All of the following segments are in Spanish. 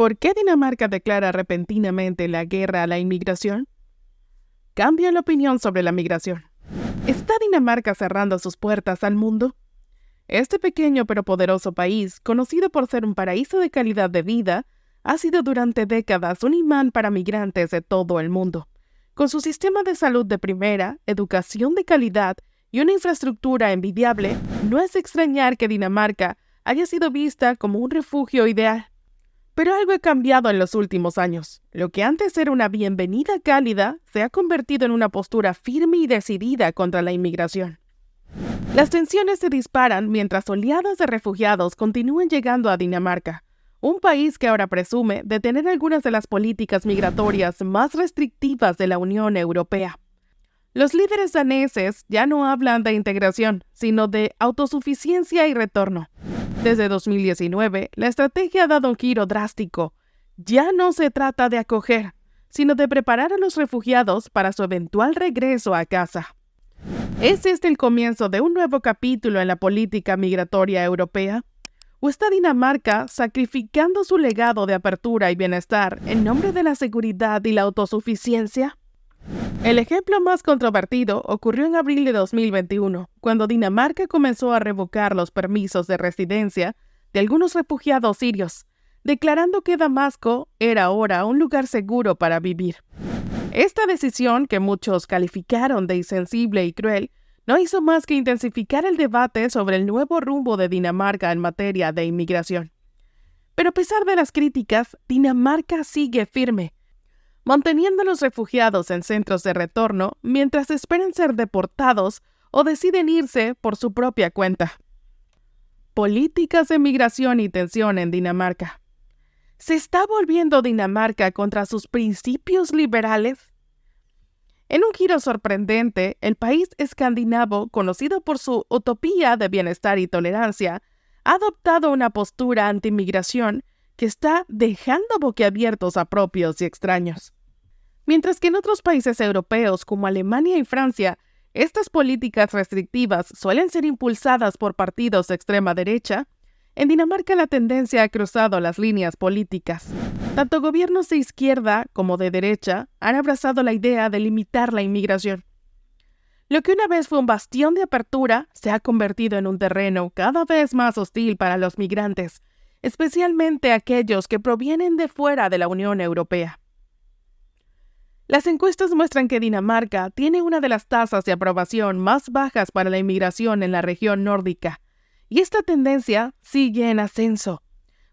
¿Por qué Dinamarca declara repentinamente la guerra a la inmigración? ¿Cambia la opinión sobre la migración? ¿Está Dinamarca cerrando sus puertas al mundo? Este pequeño pero poderoso país, conocido por ser un paraíso de calidad de vida, ha sido durante décadas un imán para migrantes de todo el mundo. Con su sistema de salud de primera, educación de calidad y una infraestructura envidiable, no es de extrañar que Dinamarca haya sido vista como un refugio ideal. Pero algo ha cambiado en los últimos años. Lo que antes era una bienvenida cálida se ha convertido en una postura firme y decidida contra la inmigración. Las tensiones se disparan mientras oleadas de refugiados continúan llegando a Dinamarca, un país que ahora presume de tener algunas de las políticas migratorias más restrictivas de la Unión Europea. Los líderes daneses ya no hablan de integración, sino de autosuficiencia y retorno. Desde 2019, la estrategia ha dado un giro drástico. Ya no se trata de acoger, sino de preparar a los refugiados para su eventual regreso a casa. ¿Es este el comienzo de un nuevo capítulo en la política migratoria europea? ¿O está Dinamarca sacrificando su legado de apertura y bienestar en nombre de la seguridad y la autosuficiencia? El ejemplo más controvertido ocurrió en abril de 2021, cuando Dinamarca comenzó a revocar los permisos de residencia de algunos refugiados sirios, declarando que Damasco era ahora un lugar seguro para vivir. Esta decisión, que muchos calificaron de insensible y cruel, no hizo más que intensificar el debate sobre el nuevo rumbo de Dinamarca en materia de inmigración. Pero a pesar de las críticas, Dinamarca sigue firme, manteniendo a los refugiados en centros de retorno mientras esperan ser deportados o deciden irse por su propia cuenta. Políticas de migración y tensión en Dinamarca. ¿Se está volviendo Dinamarca contra sus principios liberales? En un giro sorprendente, el país escandinavo, conocido por su utopía de bienestar y tolerancia, ha adoptado una postura anti-migración que está dejando boquiabiertos a propios y extraños. Mientras que en otros países europeos como Alemania y Francia, estas políticas restrictivas suelen ser impulsadas por partidos de extrema derecha, en Dinamarca la tendencia ha cruzado las líneas políticas. Tanto gobiernos de izquierda como de derecha han abrazado la idea de limitar la inmigración. Lo que una vez fue un bastión de apertura se ha convertido en un terreno cada vez más hostil para los migrantes, especialmente aquellos que provienen de fuera de la Unión Europea. Las encuestas muestran que Dinamarca tiene una de las tasas de aprobación más bajas para la inmigración en la región nórdica, y esta tendencia sigue en ascenso.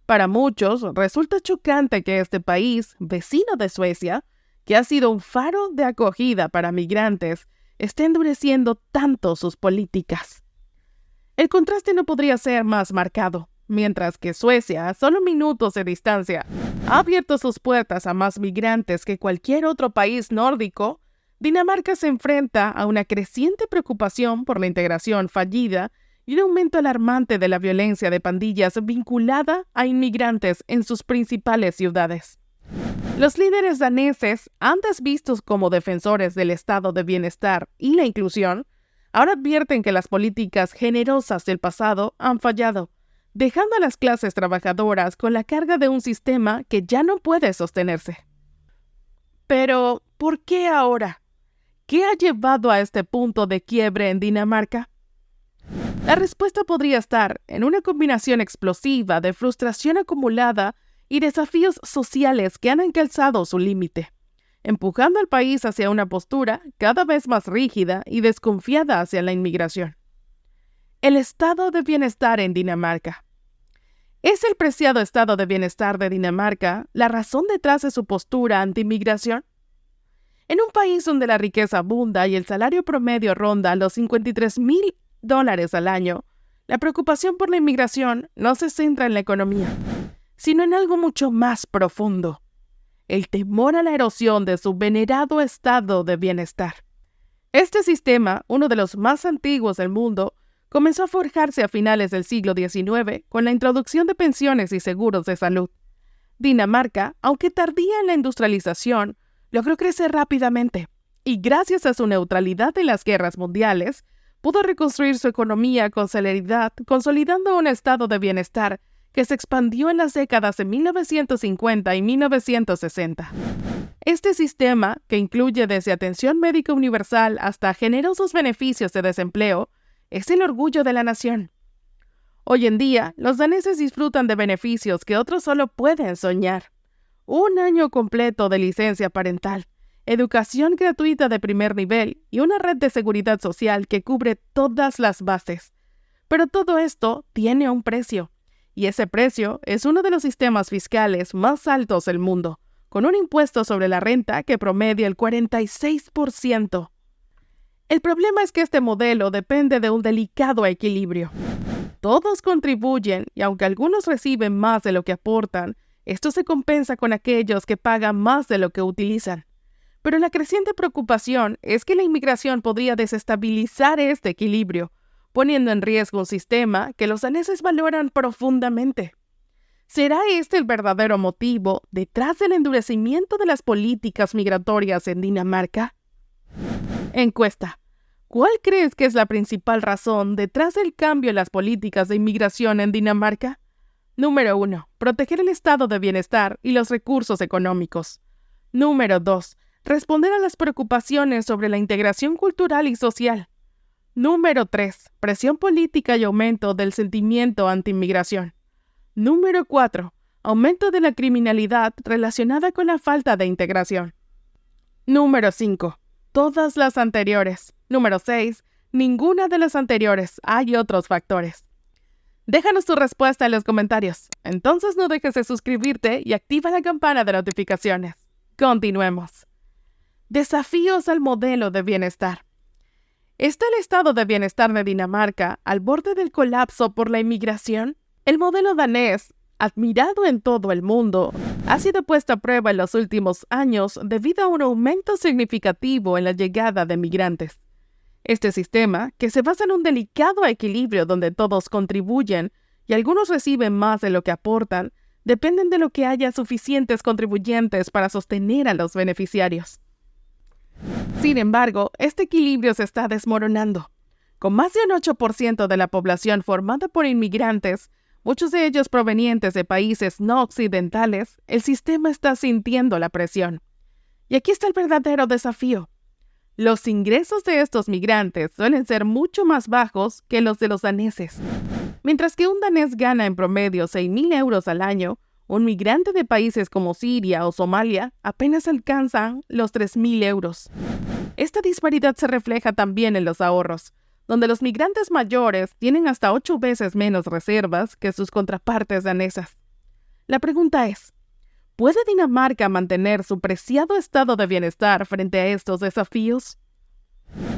Para muchos, resulta chocante que este país, vecino de Suecia, que ha sido un faro de acogida para migrantes, esté endureciendo tanto sus políticas. El contraste no podría ser más marcado. Mientras que Suecia, a solo minutos de distancia, ha abierto sus puertas a más migrantes que cualquier otro país nórdico, Dinamarca se enfrenta a una creciente preocupación por la integración fallida y un aumento alarmante de la violencia de pandillas vinculada a inmigrantes en sus principales ciudades. Los líderes daneses, antes vistos como defensores del estado de bienestar y la inclusión, ahora advierten que las políticas generosas del pasado han fallado, dejando a las clases trabajadoras con la carga de un sistema que ya no puede sostenerse. Pero, ¿por qué ahora? ¿Qué ha llevado a este punto de quiebre en Dinamarca? La respuesta podría estar en una combinación explosiva de frustración acumulada y desafíos sociales que han alcanzado su límite, empujando al país hacia una postura cada vez más rígida y desconfiada hacia la inmigración. El estado de bienestar en Dinamarca. ¿Es el preciado estado de bienestar de Dinamarca la razón detrás de su postura anti-inmigración? En un país donde la riqueza abunda y el salario promedio ronda los $53,000 al año, la preocupación por la inmigración no se centra en la economía, sino en algo mucho más profundo: el temor a la erosión de su venerado estado de bienestar. Este sistema, uno de los más antiguos del mundo, comenzó a forjarse a finales del siglo XIX con la introducción de pensiones y seguros de salud. Dinamarca, aunque tardía en la industrialización, logró crecer rápidamente y gracias a su neutralidad en las guerras mundiales, pudo reconstruir su economía con celeridad, consolidando un estado de bienestar que se expandió en las décadas de 1950 y 1960. Este sistema, que incluye desde atención médica universal hasta generosos beneficios de desempleo, es el orgullo de la nación. Hoy en día, los daneses disfrutan de beneficios que otros solo pueden soñar. Un año completo de licencia parental, educación gratuita de primer nivel y una red de seguridad social que cubre todas las bases. Pero todo esto tiene un precio, y ese precio es uno de los sistemas fiscales más altos del mundo, con un impuesto sobre la renta que promedia el 46%. El problema es que este modelo depende de un delicado equilibrio. Todos contribuyen y aunque algunos reciben más de lo que aportan, esto se compensa con aquellos que pagan más de lo que utilizan. Pero la creciente preocupación es que la inmigración podría desestabilizar este equilibrio, poniendo en riesgo un sistema que los daneses valoran profundamente. ¿Será este el verdadero motivo detrás del endurecimiento de las políticas migratorias en Dinamarca? Encuesta. ¿Cuál crees que es la principal razón detrás del cambio en las políticas de inmigración en Dinamarca? Número 1. Proteger el estado de bienestar y los recursos económicos. Número 2. Responder a las preocupaciones sobre la integración cultural y social. Número 3. Presión política y aumento del sentimiento anti-inmigración. Número 4. Aumento de la criminalidad relacionada con la falta de integración. Número 5. Todas las anteriores. Número 6. Ninguna de las anteriores. Hay otros factores. Déjanos tu respuesta en los comentarios. Entonces no dejes de suscribirte y activa la campana de notificaciones. Continuemos. Desafíos al modelo de bienestar. ¿Está el estado de bienestar de Dinamarca al borde del colapso por la inmigración? El modelo danés, admirado en todo el mundo, ha sido puesto a prueba en los últimos años debido a un aumento significativo en la llegada de migrantes. Este sistema, que se basa en un delicado equilibrio donde todos contribuyen y algunos reciben más de lo que aportan, dependen de lo que haya suficientes contribuyentes para sostener a los beneficiarios. Sin embargo, este equilibrio se está desmoronando. Con más de un 8% de la población formada por inmigrantes, muchos de ellos provenientes de países no occidentales, el sistema está sintiendo la presión. Y aquí está el verdadero desafío. Los ingresos de estos migrantes suelen ser mucho más bajos que los de los daneses. Mientras que un danés gana en promedio 6.000 euros al año, un migrante de países como Siria o Somalia apenas alcanza los 3.000 euros. Esta disparidad se refleja también en los ahorros, donde los migrantes mayores tienen hasta 8 veces menos reservas que sus contrapartes danesas. La pregunta es, ¿puede Dinamarca mantener su preciado estado de bienestar frente a estos desafíos?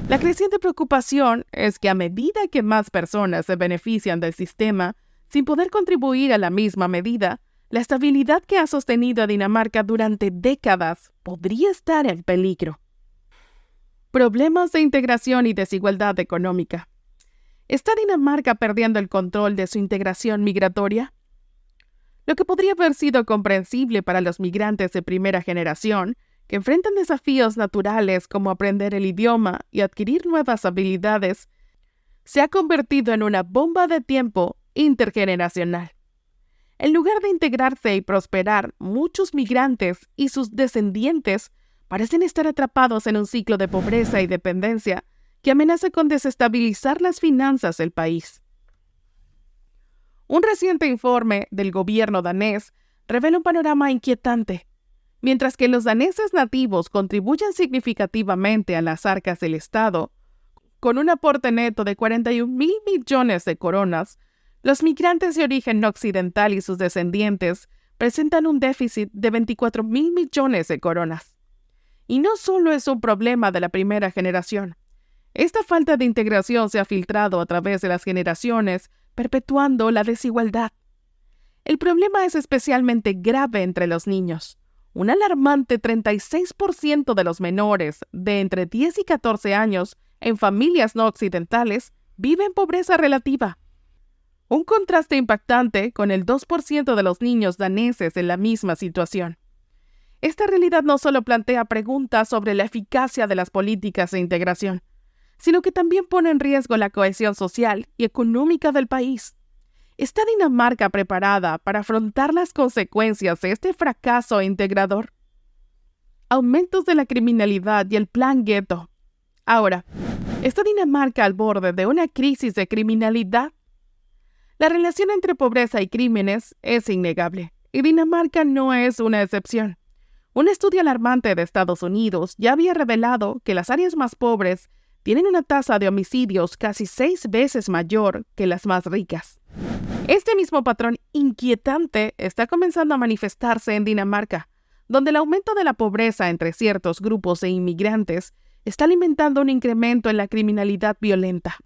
La creciente preocupación es que a medida que más personas se benefician del sistema, sin poder contribuir a la misma medida, la estabilidad que ha sostenido a Dinamarca durante décadas podría estar en peligro. Problemas de integración y desigualdad económica. ¿Está Dinamarca perdiendo el control de su integración migratoria? Lo que podría haber sido comprensible para los migrantes de primera generación, que enfrentan desafíos naturales como aprender el idioma y adquirir nuevas habilidades, se ha convertido en una bomba de tiempo intergeneracional. En lugar de integrarse y prosperar, muchos migrantes y sus descendientes parecen estar atrapados en un ciclo de pobreza y dependencia que amenaza con desestabilizar las finanzas del país. Un reciente informe del gobierno danés revela un panorama inquietante. Mientras que los daneses nativos contribuyen significativamente a las arcas del Estado, con un aporte neto de 41.000 millones de coronas, los migrantes de origen no occidental y sus descendientes presentan un déficit de 24.000 millones de coronas. Y no solo es un problema de la primera generación. Esta falta de integración se ha filtrado a través de las generaciones, perpetuando la desigualdad. El problema es especialmente grave entre los niños. Un alarmante 36% de los menores de entre 10 y 14 años en familias no occidentales viven en pobreza relativa. Un contraste impactante con el 2% de los niños daneses en la misma situación. Esta realidad no solo plantea preguntas sobre la eficacia de las políticas de integración, sino que también pone en riesgo la cohesión social y económica del país. ¿Está Dinamarca preparada para afrontar las consecuencias de este fracaso integrador? Aumentos de la criminalidad y el plan gueto. Ahora, ¿está Dinamarca al borde de una crisis de criminalidad? La relación entre pobreza y crímenes es innegable, y Dinamarca no es una excepción. Un estudio alarmante de Estados Unidos ya había revelado que las áreas más pobres tienen una tasa de homicidios casi 6 veces mayor que las más ricas. Este mismo patrón inquietante está comenzando a manifestarse en Dinamarca, donde el aumento de la pobreza entre ciertos grupos de inmigrantes está alimentando un incremento en la criminalidad violenta.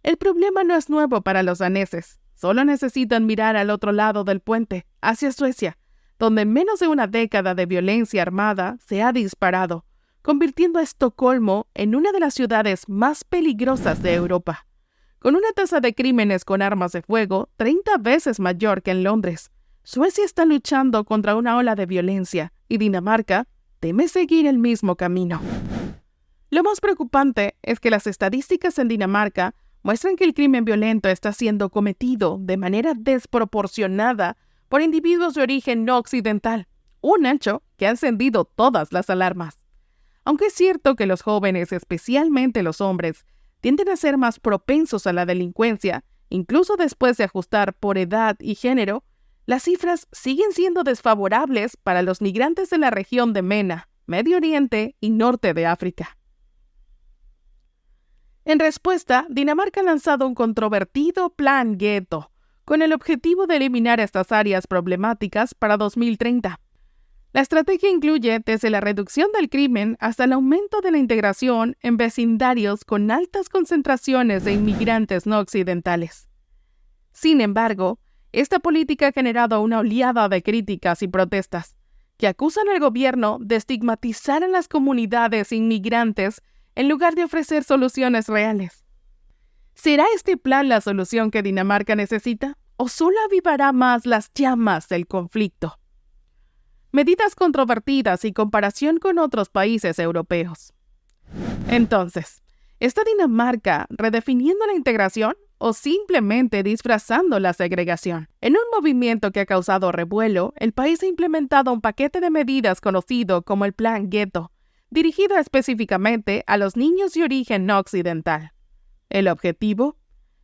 El problema no es nuevo para los daneses, solo necesitan mirar al otro lado del puente, hacia Suecia, donde en menos de una década de violencia armada se ha disparado, convirtiendo a Estocolmo en una de las ciudades más peligrosas de Europa, con una tasa de crímenes con armas de fuego 30 veces mayor que en Londres. Suecia está luchando contra una ola de violencia y Dinamarca teme seguir el mismo camino. Lo más preocupante es que las estadísticas en Dinamarca muestran que el crimen violento está siendo cometido de manera desproporcionada por individuos de origen no occidental, un hecho que ha encendido todas las alarmas. Aunque es cierto que los jóvenes, especialmente los hombres, tienden a ser más propensos a la delincuencia, incluso después de ajustar por edad y género, las cifras siguen siendo desfavorables para los migrantes de la región de MENA, Medio Oriente y Norte de África. En respuesta, Dinamarca ha lanzado un controvertido plan gueto, con el objetivo de eliminar estas áreas problemáticas para 2030. La estrategia incluye desde la reducción del crimen hasta el aumento de la integración en vecindarios con altas concentraciones de inmigrantes no occidentales. Sin embargo, esta política ha generado una oleada de críticas y protestas, que acusan al gobierno de estigmatizar a las comunidades inmigrantes en lugar de ofrecer soluciones reales. ¿Será este plan la solución que Dinamarca necesita? ¿O solo avivará más las llamas del conflicto? Medidas controvertidas y comparación con otros países europeos. Entonces, ¿está Dinamarca redefiniendo la integración o simplemente disfrazando la segregación? En un movimiento que ha causado revuelo, el país ha implementado un paquete de medidas conocido como el Plan Gueto, dirigido específicamente a los niños de origen no occidental. ¿El objetivo?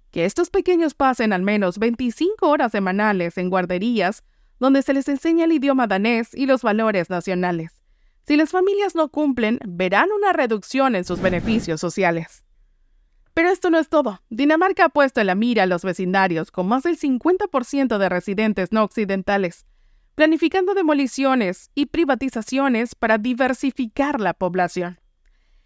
Que estos pequeños pasen al menos 25 horas semanales en guarderías donde se les enseña el idioma danés y los valores nacionales. Si las familias no cumplen, verán una reducción en sus beneficios sociales. Pero esto no es todo. Dinamarca ha puesto en la mira a los vecindarios con más del 50% de residentes no occidentales, planificando demoliciones y privatizaciones para diversificar la población.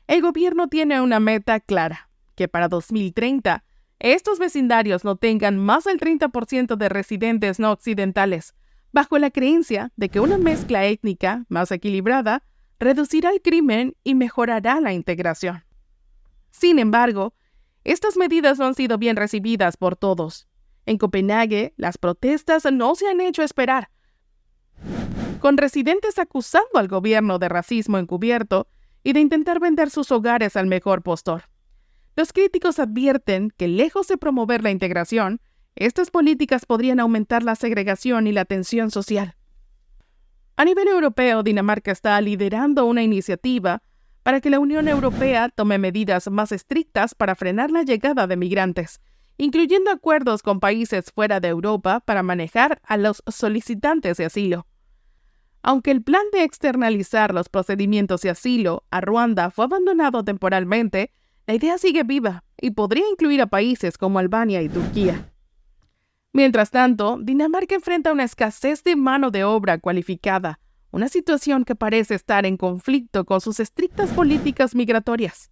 El gobierno tiene una meta clara, que para 2030 estos vecindarios no tengan más del 30% de residentes no occidentales, bajo la creencia de que una mezcla étnica más equilibrada reducirá el crimen y mejorará la integración. Sin embargo, estas medidas no han sido bien recibidas por todos. En Copenhague, las protestas no se han hecho esperar, con residentes acusando al gobierno de racismo encubierto y de intentar vender sus hogares al mejor postor. Los críticos advierten que, lejos de promover la integración, estas políticas podrían aumentar la segregación y la tensión social. A nivel europeo, Dinamarca está liderando una iniciativa para que la Unión Europea tome medidas más estrictas para frenar la llegada de migrantes, incluyendo acuerdos con países fuera de Europa para manejar a los solicitantes de asilo. Aunque el plan de externalizar los procedimientos de asilo a Ruanda fue abandonado temporalmente, la idea sigue viva y podría incluir a países como Albania y Turquía. Mientras tanto, Dinamarca enfrenta una escasez de mano de obra cualificada, una situación que parece estar en conflicto con sus estrictas políticas migratorias.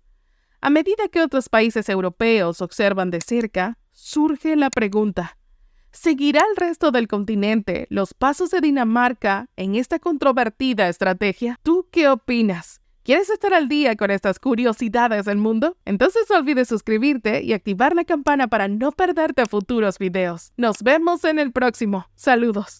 A medida que otros países europeos observan de cerca, surge la pregunta: ¿seguirá el resto del continente los pasos de Dinamarca en esta controvertida estrategia? ¿Tú qué opinas? ¿Quieres estar al día con estas curiosidades del mundo? Entonces no olvides suscribirte y activar la campana para no perderte futuros videos. Nos vemos en el próximo. Saludos.